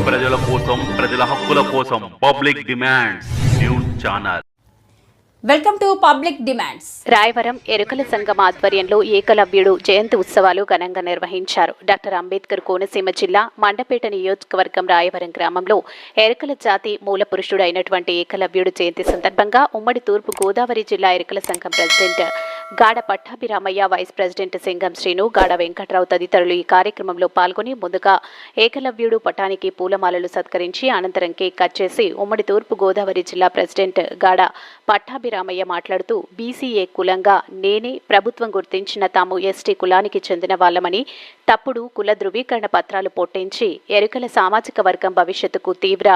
ప్రజల కోసం, ప్రజల హక్కుల కోసం public demands news channel. Welcome to public demands. Rayavaram Erukala సంఘం ఆధ్వర్యంలో ఏకలవ్యుడు జయంతి ఉత్సవాలు ఘనంగా నిర్వహించారు. డాక్టర్ అంబేద్కర్ కోనసీమ జిల్లా మండపేట నియోజకవర్గం రాయవరం గ్రామంలో ఎరుకల జాతి మూల పురుషుడు అయినటువంటి ఏకలవ్యుడు జయంతి సందర్భంగా ఉమ్మడి తూర్పు గోదావరి జిల్లా ఎరుకల సంఘం ప్రెసిడెంట్ గాడ పట్టాభిరామయ్య, వైస్ ప్రెసిడెంట్ సింగం శ్రీను, గాడ వెంకట్రావు తదితరులు ఈ కార్యక్రమంలో పాల్గొని ముందుగా ఏకలవ్యుడు పటానికి పూలమాలలు సత్కరించి అనంతరం కేక్ కట్ చేసి ఉమ్మడి తూర్పు గోదావరి జిల్లా ప్రెసిడెంట్ గాడ పట్టాభిరామయ్య మాట్లాడుతూ బీసీఏ కులంగా నేనే ప్రభుత్వం గుర్తించిన తాము ఎస్టీ కులానికి చెందిన వాళ్ళమని తప్పుడు కుల ధృవీకరణ పత్రాలు పొట్టించి ఎరుకల సామాజిక వర్గం భవిష్యత్తుకు తీవ్ర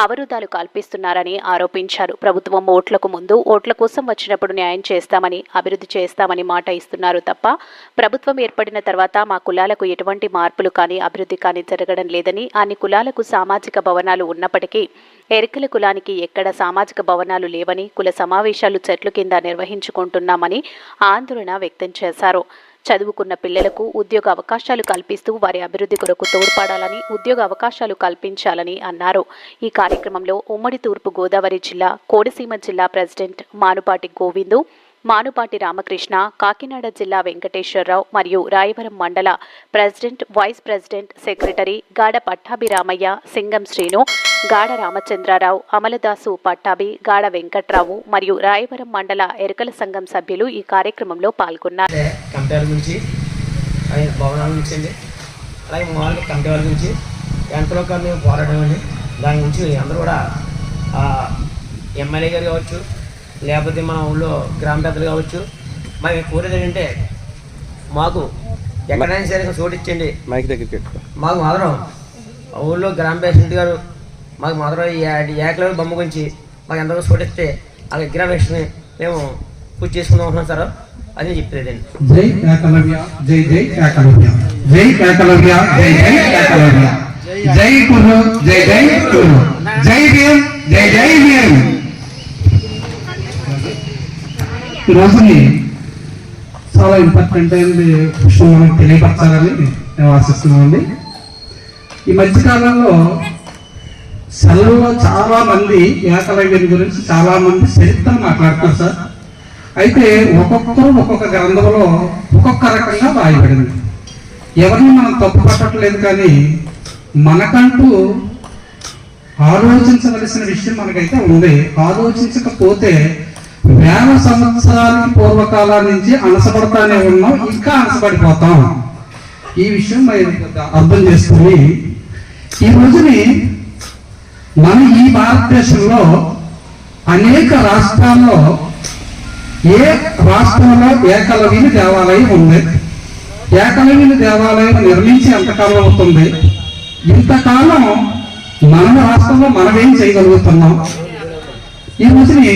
అవరోధాలు కల్పిస్తున్నారని ఆరోపించారు. ప్రభుత్వం ఓట్లకు ముందు ఓట్ల కోసం వచ్చినప్పుడు న్యాయం చేస్తామని, అభివృద్ధి చేస్తామని మాట ఇస్తున్నారు తప్ప ప్రభుత్వం ఏర్పడిన తర్వాత మా కులాలకు ఎటువంటి మార్పులు కానీ అభివృద్ధి కానీ జరగడం లేదని, అన్ని కులాలకు సామాజిక భవనాలు ఉన్నప్పటికీ ఎరుకల కులానికి ఎక్కడ సామాజిక భవనాలు లేవని, కుల సమావేశాలు చెట్ల కింద నిర్వహించుకుంటున్నామని ఆందోళన వ్యక్తం చేశారు. చదువుకున్న పిల్లలకు ఉద్యోగ అవకాశాలు కల్పిస్తూ వారి అభివృద్ధి కొరకు తోడ్పడాలని, ఉద్యోగ అవకాశాలు కల్పించాలని అన్నారు. ఈ కార్యక్రమంలో ఉమ్మడి తూర్పు గోదావరి జిల్లా కోనసీమ జిల్లా ప్రెసిడెంట్ మానుపాటి గోవిందు, మానుపాటి రామకృష్ణ, కాకినాడ జిల్లా వెంకటేశ్వరరావు మరియు రాయవరం మండల ప్రెసిడెంట్, వైస్ ప్రెసిడెంట్, సెక్రటరీ గాడ పట్టాభిరామయ్య, సింగం శ్రీను, గాడ రామచంద్రరావు, అమలదాసు పట్టాభి, గాడ వెంకట్రావు మరియు రాయవరం మండల ఎరుకల సంఘం సభ్యులు ఈ కార్యక్రమంలో పాల్గొన్నారు. ఎమ్మెల్యే గారు కావచ్చు, లేకపోతే మన ఊళ్ళో గ్రామ పెద్దలు కావచ్చు, మరి కోరేది ఏంటంటే మాకు ఎక్కడైనా సరే చోటు ఇచ్చండి. మైక్ దగ్గరికి మాకు మాత్రం ఊళ్ళో గ్రామ ప్రెసిడెంట్ గారు మాకు మాత్రం ఏకలవ్యుడు బొమ్మ గురించి మాకు ఎంతగా చోటు ఇస్తే ఆ విగ్రహం వేసుకుని మేము పూజ చేసుకుందాం ఉంటున్నాం సార్. అదే చెప్పలేదండి. జై ఏకలవ్య, జై జై ఏకలవ్య, జై ఏకలవ్య, జై జై ఏకలవ్య, జై కురు, జై జై కురు, జై భీమ్, జై జై భీమ్. ఈ రోజుని చాలా ఇంపార్టెంట్ అయిన విషయం మనకు తెలియపరచాలని మేము ఆశిస్తున్నామండి. ఈ మధ్యకాలంలో సెలవులో చాలా మంది ఏకలవ్యుని గురించి చాలా మంది చరిత్ర మాట్లాడతారు సార్. అయితే ఒక్కొక్కరు ఒక్కొక్క గ్రంథంలో ఒక్కొక్క రకంగా రాయబడింది. ఎవరిని మనం తప్పు పట్టట్లేదు, కానీ మనకంటూ ఆలోచించవలసిన విషయం మనకైతే ఉంది. ఆలోచించకపోతే వేల సంవత్సరాల పూర్వకాలం నుంచి అనసపడతానే ఉన్నాం, ఇంకా అనసపడిపోతాం. ఈ విషయం అర్థం చేసుకుని ఈ రోజుని మన ఈ భారతదేశంలో అనేక రాష్ట్రాల్లో ఏ రాష్ట్రంలో ఏకలవ్యుని దేవాలయం ఉంది. ఏకలవ్యుని దేవాలయం నిర్మించి ఎంతకాలం అవుతుంది? ఇంతకాలం మన రాష్ట్రంలో మనమేం చేయగలుగుతున్నాం? ఈ రోజుని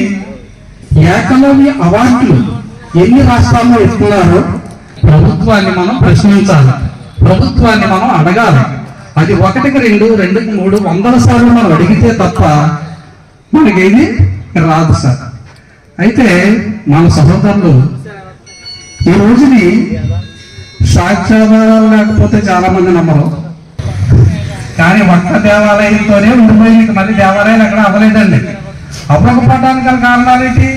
ఏకలవ్య అవార్డులు ఎన్ని రాష్ట్రాల్లో ఇస్తున్నారో ప్రభుత్వాన్ని మనం ప్రశ్నించాలి, ప్రభుత్వాన్ని మనం అడగాలి. అది 1కి 2, 2కి 3, 100 సార్లు మనం అడిగితే తప్ప మనకేది రాదు సార్. అయితే మన సహోదరులు ఈ రోజుని సాక్ష్యాధారాలు లేకపోతే చాలా మంది నమ్మరు, కానీ ఒక్క దేవాలయంతోనే ఉండిపోయింది. మళ్ళీ దేవాలయాలు ఎక్కడ అవ్వలేదండి. అవ్వకపోవడానికి గల కారణాలు ఏంటి?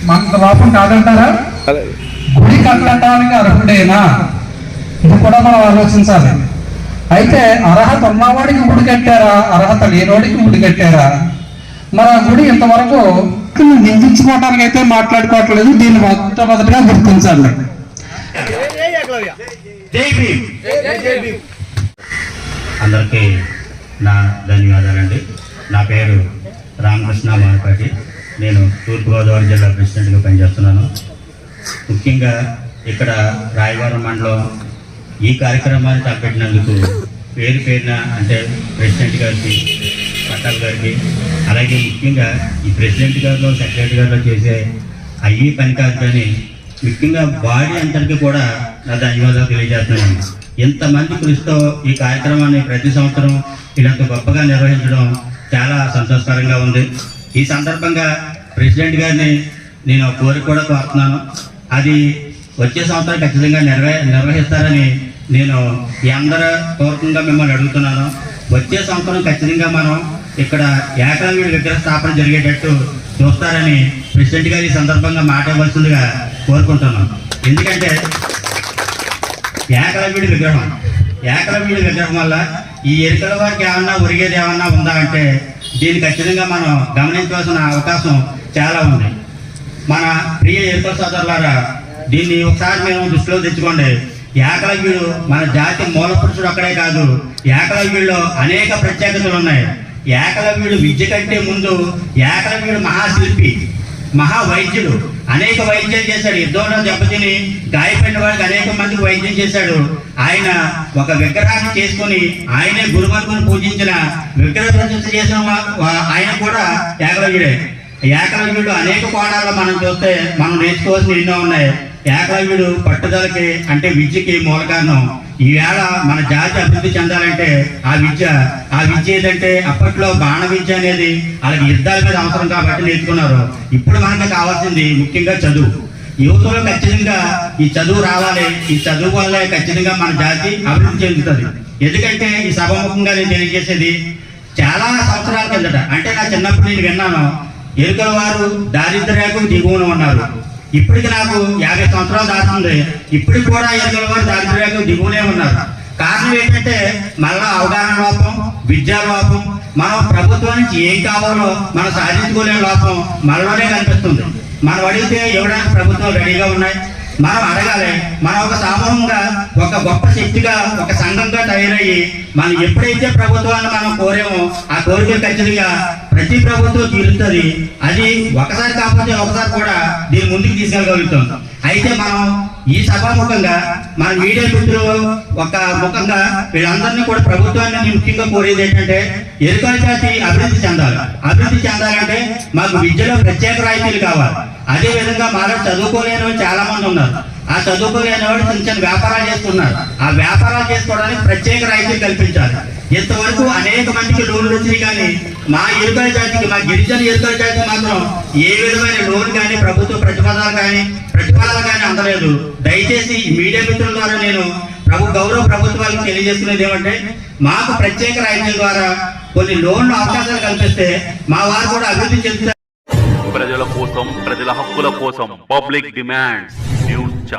మన లోపం కాదంటారా? గుడి కట్టడానికి అర్హుడేనా? ఇది కూడా మనం ఆలోచించాలి. అయితే అర్హత ఉన్నవాడికి గుడి కట్టారా, అర్హత లేనివాడికి గుడి కట్టారా? మన గుడి ఇంతవరకు నిందించుకోవడానికి అయితే మాట్లాడుకోవట్లేదు. దీన్ని మొట్టమొదటిగా గుర్తించాలి. అందరికీ నా ధన్యవాదాలండి. నా పేరు రామకృష్ణ మానపాటి. నేను తూర్పుగోదావరి జిల్లా ప్రెసిడెంట్గా పనిచేస్తున్నాను. ముఖ్యంగా ఇక్కడ రాయవరం మండలం ఈ కార్యక్రమాన్ని తలపెట్టినందుకు పేరు పేరున అంటే ప్రెసిడెంట్ గారికి, పట్టాల గారికి, అలాగే ముఖ్యంగా ఈ ప్రెసిడెంట్ గారిలో, సెక్రటరీ గారిలో చేసే అయ్యి పని కాదు, కానీ ముఖ్యంగా బాడీ అందరికీ కూడా నా ధన్యవాదాలు తెలియజేస్తున్నాను. ఎంతమంది కృషితో ఈ కార్యక్రమాన్ని ప్రతి సంవత్సరం ఇలాంటి గొప్పగా నిర్వహించడం చాలా సంతోషకరంగా ఉంది. ఈ సందర్భంగా ప్రెసిడెంట్ గారిని నేను కోరిక కూడా కోరుతున్నాను. అది వచ్చే సంవత్సరం ఖచ్చితంగా నిర్వహిస్తారని నేను అందరూ పూర్వకంగా మిమ్మల్ని అడుగుతున్నాను. వచ్చే సంవత్సరం ఖచ్చితంగా మనం ఇక్కడ ఏకలవ్యుడి విగ్రహ స్థాపన జరిగేటట్టు చూస్తారని ప్రెసిడెంట్ గారు ఈ సందర్భంగా మాట ఇవ్వాల్సిందిగా కోరుకుంటున్నాం. ఎందుకంటే ఏకలవ్యుడి విగ్రహం వల్ల ఈ ఎరుకల వారికి ఏమన్నా ఒరిగేది ఏమన్నా ఉందా అంటే దీన్ని ఖచ్చితంగా మనం గమనించవలసిన అవకాశం చాలా ఉంది. మన ప్రియ ఎరుకల సోదరులారా, దీన్ని ఒకసారి మేము దృష్టిలో తెచ్చుకోండి. ఏకలవ్యుడు మన జాతి మూల పురుషుడు అక్కడే కాదు, ఏకలవ్యుడిలో అనేక ప్రత్యేకతలు ఉన్నాయి. ఏకలవ్యుడు విద్య కంటే ముందు ఏకలవ్యుడు మహాశిల్పి, మహావైద్యుడు. అనేక వైద్యాలు చేశాడు. యుద్ధంలో దెబ్బతిని గాయపడిన వాడికి అనేక మందికి వైద్యం చేశాడు. ఆయన ఒక విగ్రహాన్ని చేసుకుని ఆయనే గురుమనుకుని పూజించిన విగ్రహ ప్రతిష్ఠ చేసిన ఆయన కూడా ఏకలవ్యుడే. ఏకలవ్యుడు అనేక కోణాల్లో మనం చూస్తే మనం నేర్చుకోవాల్సిన ఎన్నో ఉన్నాయి. ఏకలవ్యుడు పట్టుదలకి అంటే విద్యకి మూల కారణం. ఈవేళ మన జాతి అభివృద్ధి చెందాలంటే ఆ విద్య ఏదంటే అప్పట్లో బాణ విద్య అనేది అలాగే యుద్ధాల మీద అవసరం కాబట్టి నేర్చుకున్నారు. ఇప్పుడు మనకి కావాల్సింది ముఖ్యంగా చదువు. యువతలో ఖచ్చితంగా ఈ చదువు రావాలి. ఈ చదువు వల్లే ఖచ్చితంగా మన జాతి అభివృద్ధి చెందుతుంది. ఎందుకంటే ఈ సభాముఖంగా నేను తెలియజేసేది చాలా సంవత్సరాల కిందట, అంటే నా చిన్నప్పుడు నేను విన్నాను, ఎరుకల వారు దారిద్ర్యకు దిగువన ఉన్నారు. ఇప్పటికి నాకు 50 సంవత్సరాలు దాటుతుంది. ఇప్పటికి కూడా ఎరుకల వారు దారిద్ర్యకు దిగువనే ఉన్నారు. కారణం ఏంటంటే మళ్ళా అవగాహన లోపం, విద్యా లోపం, మనం ప్రభుత్వం నుంచి ఏం కావాలో మనం సాధించుకోలేని లోపం మనలోనే కనిపిస్తుంది. మనం అడిగితే ఇవ్వడానికి ప్రభుత్వం రెడీగా ఉన్నాయి. మనం అడగాలి. మనం ఒక సమూహంగా ఒక గొప్ప శక్తిగా ఒక సంఘంగా తయారయ్యి మనం ఎప్పుడైతే ప్రభుత్వాన్ని మనం కోరేమో ఆ కోరిక ఖచ్చితంగా ప్రతి ప్రభుత్వం తీరుతుంది. అది ఒకసారి కాకపోతే ఒకసారి కూడా దీని ముందుకు తీసుకెళ్ళగలుగుతాం. అయితే మనం ఈ సభాముఖంగా మన మీడియా మిత్రులు ఒక ముఖంగా వీళ్ళందరినీ కూడా ప్రభుత్వాన్ని ముఖ్యంగా కోరేది ఏంటంటే ఎరుకల జాతి అభివృద్ధి చెందాలంటే మాకు విద్యలో ప్రత్యేక రాయితీలు కావాలి. అదే విధంగా మాలో చదువుకోలేని వాళ్ళు చాలా మంది ఉన్నారు. ఆ చదువుకోలేని వాళ్ళు చిన్న చిన్న వ్యాపారాలు చేస్తున్నారు. ఆ వ్యాపారాలు చేసుకోవడానికి ప్రత్యేక రాయితీలు కల్పించాలి. ఇంతవరకు అనేక మందికి లోన్లు వచ్చినాయి, కానీ మా ఎరుకల జాతికి, మా గిరిజన ఎరుకల జాతికి మాత్రం ఏ విధమైన లోన్ కానీ ప్రభుత్వ ప్రతిపాదనలు కానీ అందలేదు. దయచేసి మీడియా మిత్రుల ద్వారా నేను గౌరవ ప్రభుత్వాలకు తెలియజేస్తున్నది ఏమంటే మాకు ప్రత్యేక రాయితీల ద్వారా కొన్ని లోన్లు అవకాశాలు కల్పిస్తే మా వారు కూడా అభివృద్ధి చెందుతారు. ప్రజల కోసం, ప్రజల హక్కుల కోసం పబ్లిక్ డిమాండ్స్ న్యూస్ ఛానల్.